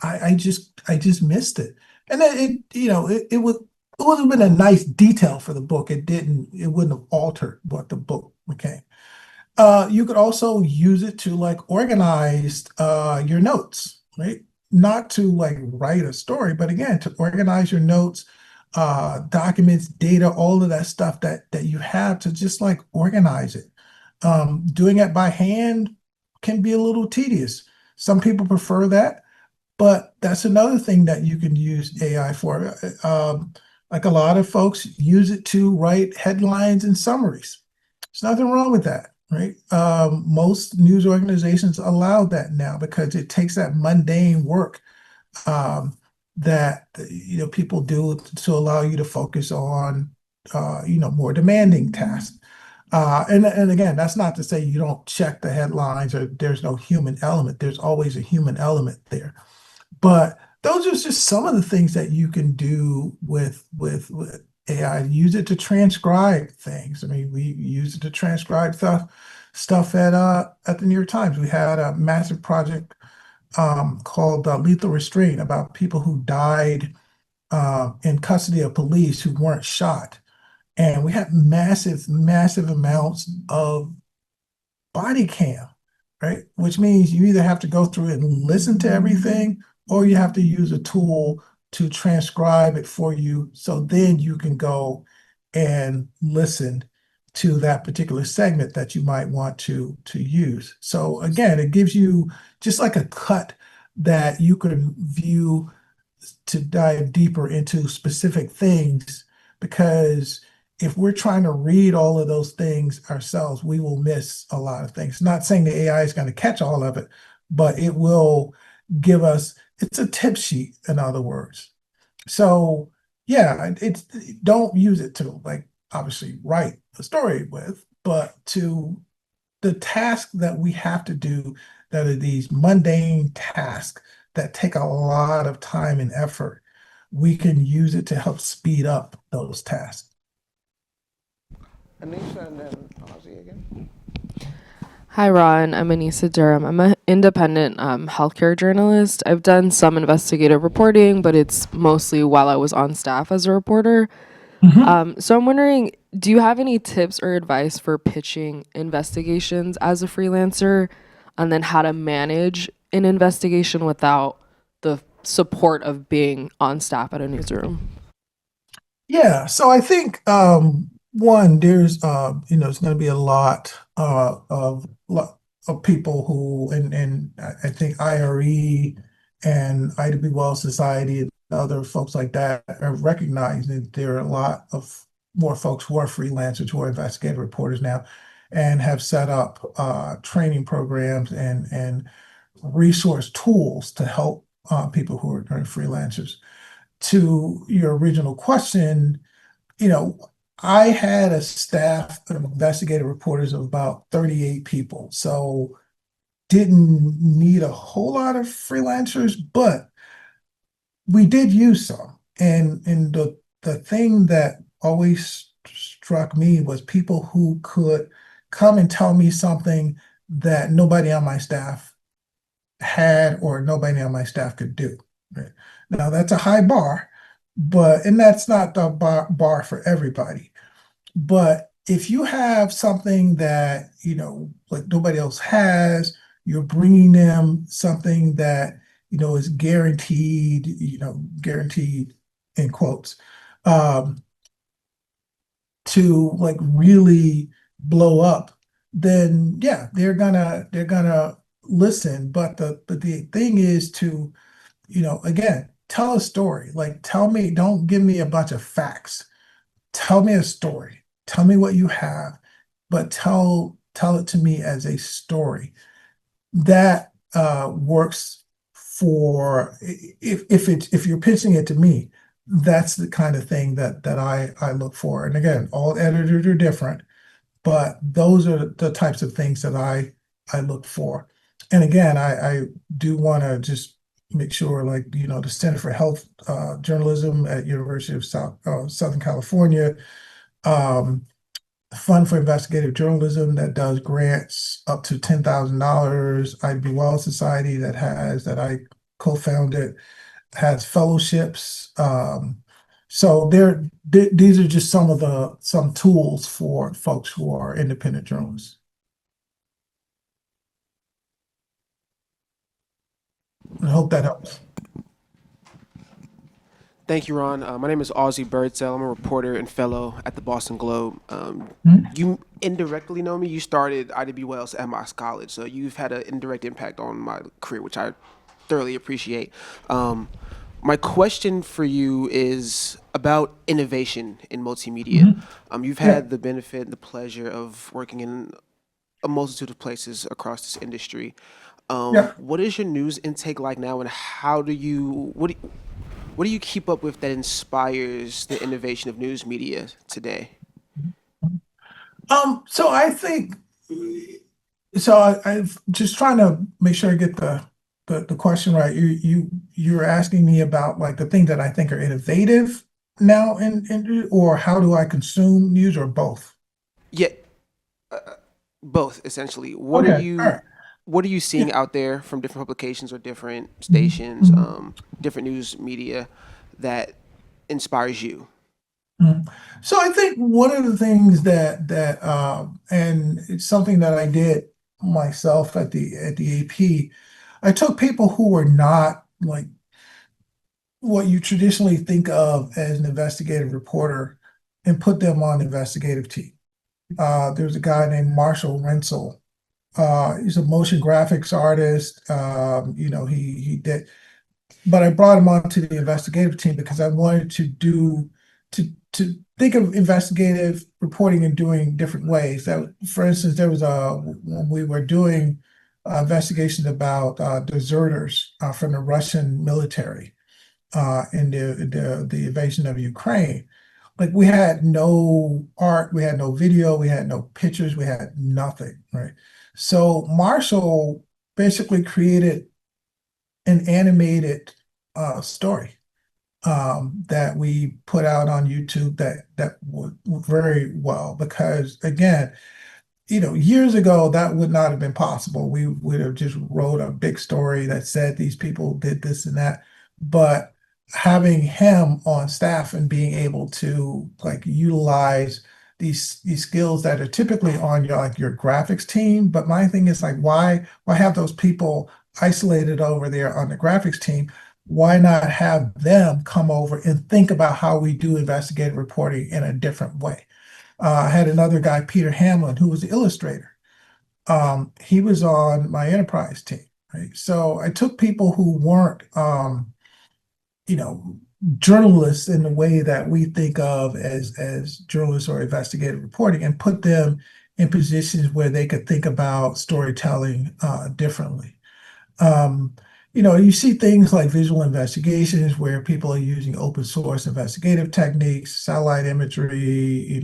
S2: I just missed it. And then it would have been a nice detail for the book. It wouldn't have altered what the book became. You could also use it to organize your notes, right? Not to write a story, but again, to organize your notes, documents, data, all of that stuff that you have, to just organize it. Doing it by hand can be a little tedious. Some people prefer that, but that's another thing that you can use AI for. A lot of folks use it to write headlines and summaries. There's nothing wrong with that. right? Most news organizations allow that now because it takes that mundane work um, that people do to allow you to focus on more demanding tasks. And again, that's not to say you don't check the headlines or there's no human element. There's always a human element there. But those are just some of the things that you can do with AI. Use it to transcribe things. I mean, we use it to transcribe stuff at the New York Times. We had a massive project called Lethal Restraint about people who died in custody of police who weren't shot. And we had massive, massive amounts of body cam, right? Which means you either have to go through and listen to everything, or you have to use a tool to transcribe it for you. So then you can go and listen to that particular segment that you might want to use. So again, it gives you just like a cut that you can view to dive deeper into specific things, because if we're trying to read all of those things ourselves, we will miss a lot of things. Not saying the AI is going to catch all of it, but it will give us, it's a tip sheet, in other words. So yeah, it's don't use it to like obviously write a story with, but to the tasks that we have to do that are these mundane tasks that take a lot of time and effort, we can use it to help speed up those tasks.
S1: Anissa and then Ozzy again.
S7: Hi, Ron. I'm Anissa Durham. I'm an independent healthcare journalist. I've done some investigative reporting, but it's mostly while I was on staff as a reporter. So I'm wondering, do you have any tips or advice for pitching investigations as a freelancer, and then how to manage an investigation without the support of being on staff at a newsroom?
S2: Yeah, so I think one, there's it's going to be a lot of people who and I think IRE and IWB Well Society and other folks like that are recognizing that there are a lot of more folks who are freelancers, who are investigative reporters now, and have set up training programs and resource tools to help people who are freelancers. To your original question, I had a staff of investigative reporters of about 38 people, so didn't need a whole lot of freelancers, but we did use some. And the thing that always struck me was people who could come and tell me something that nobody on my staff had or nobody on my staff could do. Right? Now that's a high bar, and that's not the bar for everybody. But if you have something that, like nobody else has, you're bringing them something that, is guaranteed, guaranteed in quotes, to like really blow up, then yeah, they're gonna listen. But the thing is to, again, tell a story. Like tell me, don't give me a bunch of facts. Tell me a story. Tell me what you have, but tell it to me as a story. That works for if you're pitching it to me, that's the kind of thing that I look for. And again, all editors are different, but those are the types of things that I look for. And again, I do want to just make sure, like, the Center for Health Journalism at University of Southern California, Fund for Investigative Journalism that does grants up to $10,000. IB Well Society that I co-founded has fellowships. So these are just some tools for folks who are independent journalists. I hope that helps.
S8: Thank you, Ron. My name is Ozzy Birdsell. I'm a reporter and fellow at the Boston Globe. You indirectly know me. You started IDB Wells at my college, so you've had an indirect impact on my career, which I thoroughly appreciate. My question for you is about innovation in multimedia. You've had the benefit and the pleasure of working in a multitude of places across this industry.
S2: Yeah.
S8: What is your news intake like now, and how do you what do you keep up with that inspires the innovation of news media today?
S2: So I think, so I've just trying to make sure I get the question right. You're asking me about like the things that I think are innovative now or how do I consume news, or both?
S8: Yeah, both essentially.
S2: Okay, all right.
S8: What are you
S2: Yeah.
S8: seeing out there from different publications or different stations, different news media that inspires you?
S2: Mhm. So I think one of the things and it's something that I did myself at the AP, I took people who were not like what you traditionally think of as an investigative reporter and put them on the investigative team. There's a guy named Marshall Rensel. He's a motion graphics artist. He did, but I brought him onto the investigative team because I wanted to think of investigative reporting in doing different ways. That, for instance, when we were doing investigations about deserters from the Russian military in the invasion of Ukraine. Like we had no art, we had no video, we had no pictures, we had nothing, right? So Marshall basically created an animated story that we put out on YouTube that would very well because again, years ago that would not have been possible. We would have just wrote a big story that said these people did this and that, but having him on staff and being able to like utilize these skills that are typically on your graphics team. But my thing is like, why have those people isolated over there on the graphics team? Why not have them come over and think about how we do investigative reporting in a different way? I had another guy, Peter Hamlin, who was the illustrator. He was on my enterprise team, right? So I took people who weren't, journalists in the way that we think of as journalists or investigative reporting, and put them in positions where they could think about storytelling differently. You see things like visual investigations where people are using open source investigative techniques, satellite imagery,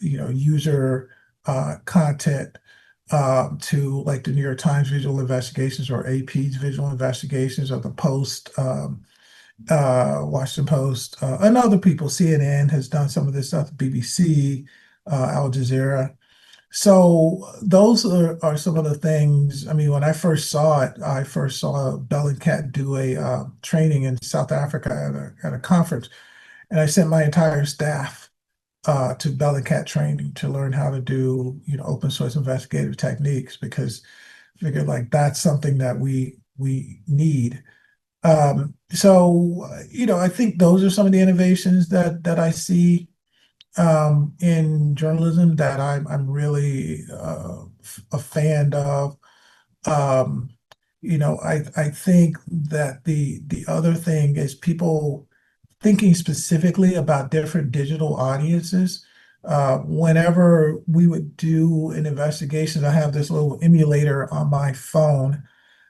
S2: user content to like the New York Times visual investigations or AP's visual investigations or the Post, Washington Post, and other people. CNN has done some of this stuff, BBC, Al Jazeera. So those are some of the things. I mean, when I first saw it, I first saw Bellingcat do a training in South Africa at a conference, and I sent my entire staff to Bellingcat training to learn how to do open source investigative techniques because I figured like that's something that we need. I think those are some of the innovations that I see in journalism that I'm really a fan of. I think that the other thing is people thinking specifically about different digital audiences. Whenever we would do an investigation, I have this little emulator on my phone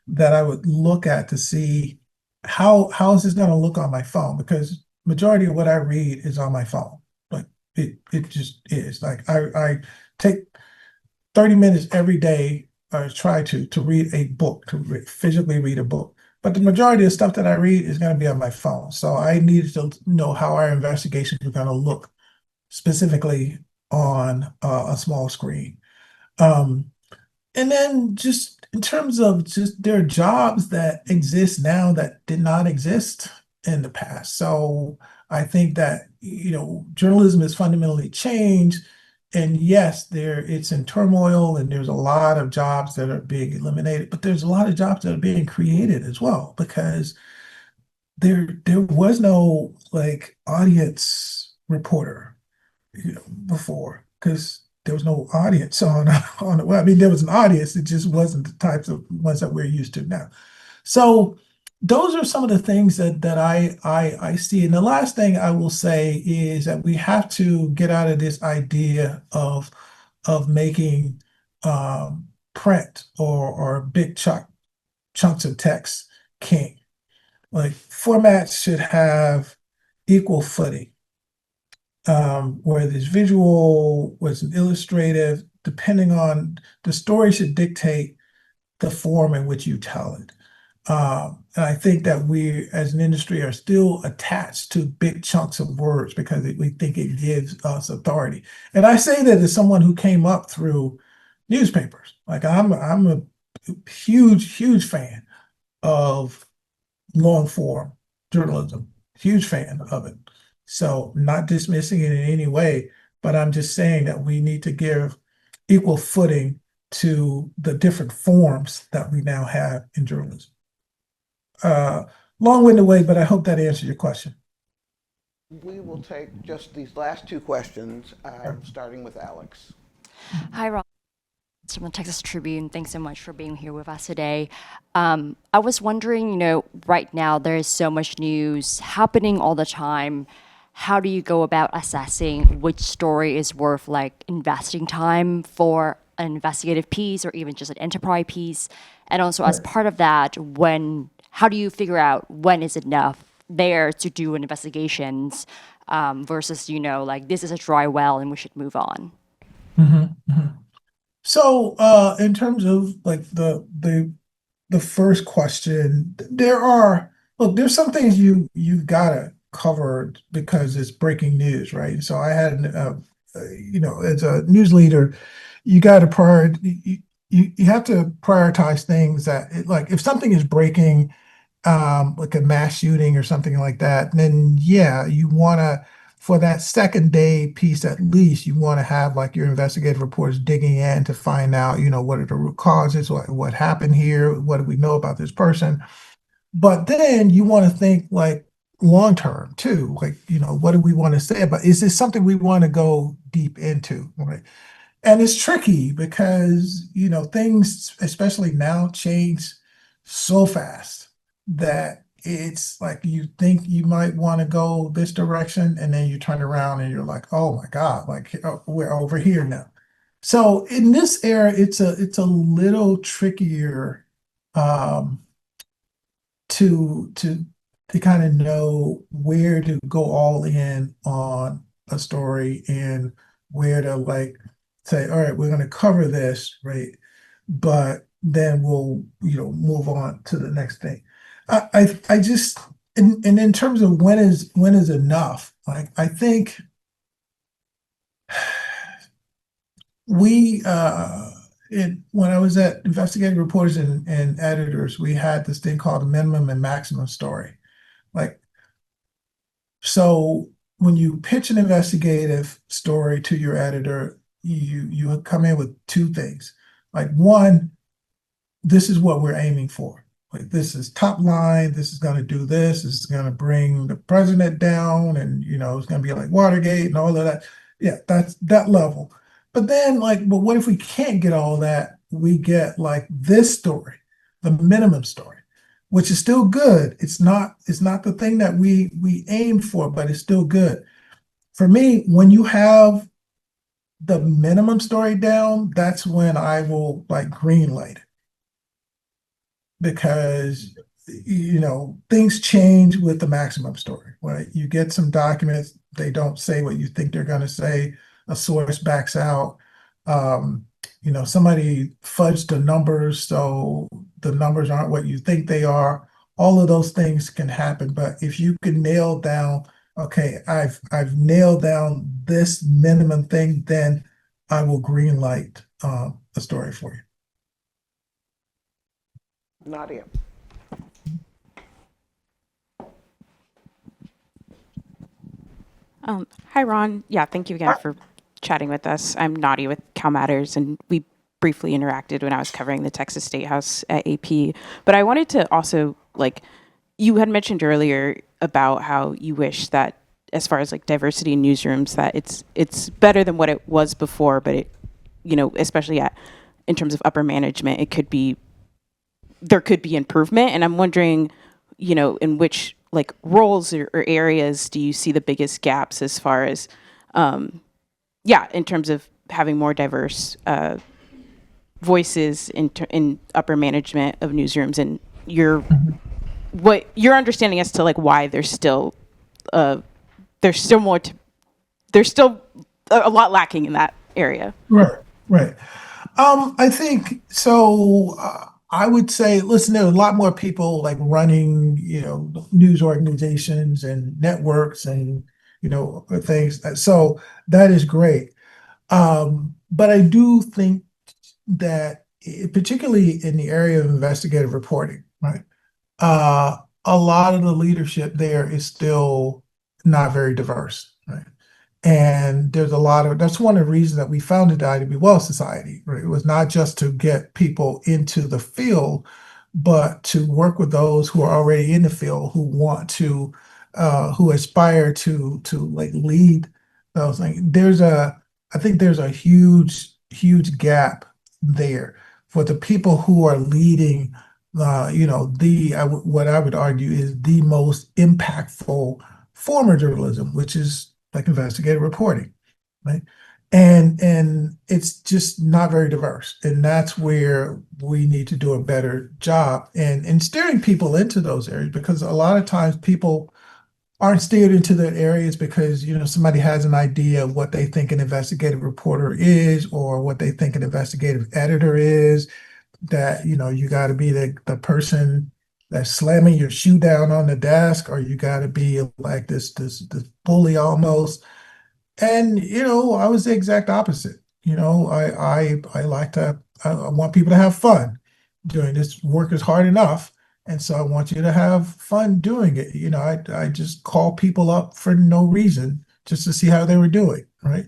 S2: that I would look at to see how is this going to look on my phone, because majority of what I read is on my phone. Like it just is. Like I take 30 minutes every day or try to read a book, physically read a book. But the majority of the stuff that I read is going to be on my phone. So I needed to know how our investigations were going to look specifically on a small screen. And then just in terms of just there are jobs that exist now that did not exist in the past. So I think that, journalism has fundamentally changed. And yes, it's in turmoil and there's a lot of jobs that are being eliminated, but there's a lot of jobs that are being created as well, because there was no like audience reporter, before, because there was no audience on the web. I mean, there was an audience, it just wasn't the types of ones that we're used to now. So those are some of the things that I see. And the last thing I will say is that we have to get out of this idea of of making print or big chunks of text king. Like formats should have equal footing, where there's visual, where it's illustrative, depending on the story should dictate the form in which you tell it. And I think that we as an industry are still attached to big chunks of words because we think it gives us authority. And I say that as someone who came up through newspapers. Like I'm a huge fan of long form journalism, huge fan of it. So not dismissing it in any way, but I'm just saying that we need to give equal footing to the different forms that we now have in journalism. Long-winded way, but I hope that answers your question.
S1: We will take just these last two questions, starting with Alex.
S9: Hi, Ron. From the Texas Tribune. Thanks so much for being here with us today. I was wondering, right now there is so much news happening all the time. How do you go about assessing which story is worth investing time for an investigative piece or even just an enterprise piece? And also as part of that, how do you figure out when is enough there to do an investigations versus, this is a dry well and we should move on?
S2: So, in terms of the first question, there's some things you've got to cover because it's breaking news, right? So I had, as a news leader, you got to you have to prioritize things that if something is breaking, like a mass shooting or something like that, then yeah, you want to. For that second day piece, at least you want to have your investigative reports digging in to find out, what are the root causes, what happened here, what do we know about this person. But then you want to think long term too, what do we want to say about? Is this something we want to go deep into, right? And it's tricky because things, especially now, change so fast that it's you think you might want to go this direction, and then you turn around and you're like, oh my God, we're over here now. So in this era, it's a little trickier to kind of know where to go all in on a story and where to say, all right, we're going to cover this, right? But then we'll move on to the next thing. I just and in terms of when is enough, I think we when I was at Investigative Reporters and Editors, we had this thing called a minimum and maximum story. So when you pitch an investigative story to your editor, you come in with two things. One, this is what we're aiming for. This is top line, this is going to do this is going to bring the president down, and it's going to be like Watergate and all of that. Yeah, that's that level. But then but what if we can't get all that? We get this story, the minimum story, which is still good. It's not the thing that we aim for, but it's still good. For me, when you have the minimum story down, that's when I will green light it. Because things change with the maximum story, right? You get some documents, they don't say what you think they're going to say, a source backs out, somebody fudged the numbers, so the numbers aren't what you think they are. All of those things can happen, but if you can nail down, okay, I've nailed down this minimum thing, then I will green light a story for you.
S1: Nadia.
S10: Hi, Ron. Yeah, thank you again for chatting with us. I'm Nadia with Cal Matters, and we briefly interacted when I was covering the Texas State House at AP. But I wanted to also, you had mentioned earlier about how you wish that, as far as diversity in newsrooms, that it's better than what it was before, but it, especially in terms of upper management, there could be improvement. And I'm wondering, in which roles or areas do you see the biggest gaps as far as, in terms of having more diverse voices in upper management of newsrooms, and what your understanding as to like why there's still a lot lacking in that area.
S2: Right, right. I think so. I would say, listen, there are a lot more people like running, news organizations and networks and, things. So that is great. But I do think that, particularly in the area of investigative reporting, right? A lot of the leadership there is still not very diverse, right? And there's a lot of, that's one of the reasons that we founded the IDB Well Society, right? It was not just to get people into the field, but to work with those who are already in the field, who want to, who aspire to like lead those things. I think there's a huge gap there for the people who are leading, what I would argue is the most impactful form of journalism, which is like investigative reporting, right? And it's just not very diverse. And that's where we need to do a better job in steering people into those areas, because a lot of times people aren't steered into the areas because, somebody has an idea of what they think an investigative reporter is or what they think an investigative editor is, that, you got to be the person that's slamming your shoe down on the desk, or you got to be like this bully almost. And I was the exact opposite. I like I want people to have fun doing this. Work is hard enough, and so I want you to have fun doing it. I just call people up for no reason just to see how they were doing, right?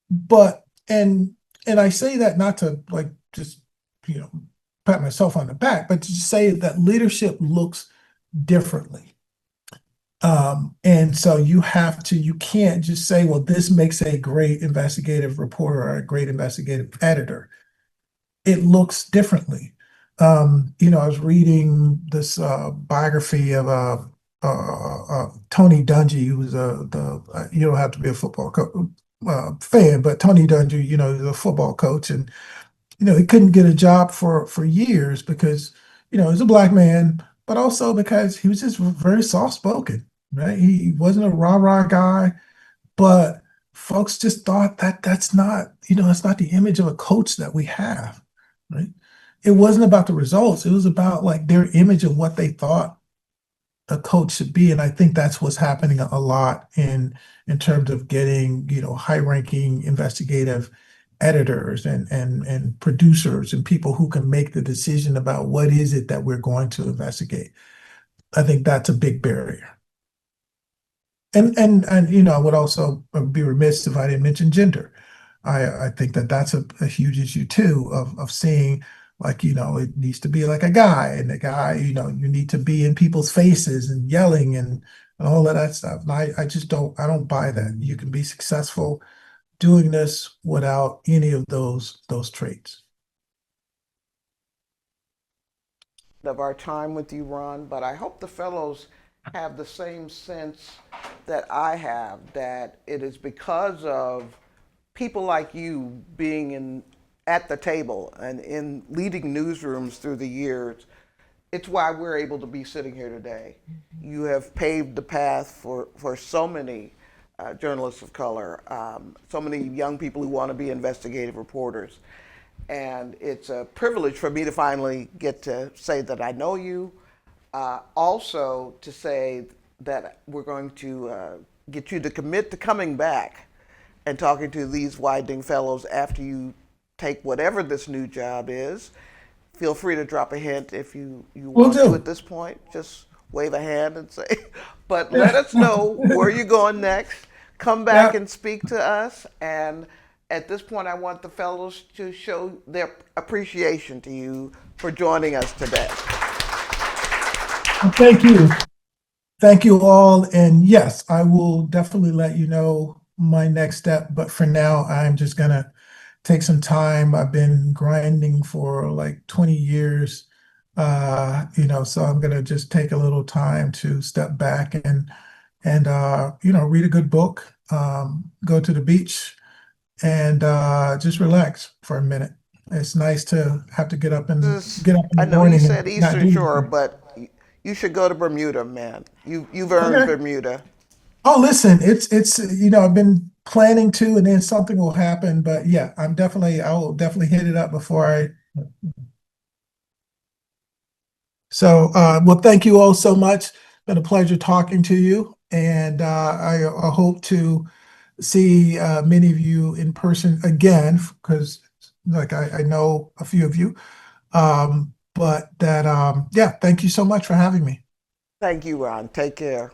S2: But and I say that not to like just pat myself on the back, but to say that leadership looks differently. And so you can't just say, well, this makes a great investigative reporter or a great investigative editor. It looks differently. I was reading this biography of Tony Dungy, who was you don't have to be a football fan, but Tony Dungy, he's a football coach, and he couldn't get a job for years because, he's a black man, but also because he was just very soft-spoken, right? He wasn't a rah-rah guy, but folks just thought that that's not the image of a coach that we have, right? It wasn't about the results. It was about like their image of what they thought a coach should be. And I think that's what's happening a lot in terms of getting, high-ranking investigative editors and producers and people who can make the decision about what is it that we're going to investigate. I think that's a big barrier. And I would also be remiss if I didn't mention gender. I think that that's a huge issue too, of seeing like, it needs to be like a guy, and the guy, you need to be in people's faces and yelling and all of that stuff. And I just don't buy that. You can be successful doing this without any of those traits.
S1: Of our time with you, Ron, but I hope the fellows have the same sense that I have, that it is because of people like you being at the table and in leading newsrooms through the years. It's why we're able to be sitting here today. You have paved the path for so many journalists of color, so many young people who want to be investigative reporters. And it's a privilege for me to finally get to say that I know you. Also to say that we're going to get you to commit to coming back and talking to these Widening Fellows after you take whatever this new job is. Feel free to drop a hint if you want to at this point. Just wave a hand and say, but let us know where you're going next. Come back and speak to us. And at this point, I want the fellows to show their appreciation to you for joining us today.
S2: Well, thank you. Thank you all. And yes, I will definitely let you know my next step. But for now, I'm just going to take some time. I've been grinding for like 20 years, so I'm going to just take a little time to step back and read a good book, go to the beach, and just relax for a minute. It's nice to have to get up in
S1: This-
S2: the
S1: I know
S2: morning
S1: you
S2: and
S1: said
S2: not
S1: Eastern
S2: do
S1: Shore,
S2: anything.
S1: but you should go to Bermuda, man. You've earned
S2: Okay.
S1: Bermuda.
S2: Oh, listen, it's I've been planning to, and then something will happen. But yeah, I will definitely hit it up before I. So, well, thank you all so much. Been a pleasure talking to you, and I hope to see many of you in person again, because like I know a few of you. But that yeah, thank you so much for having me.
S1: Thank you, Ron. Take care.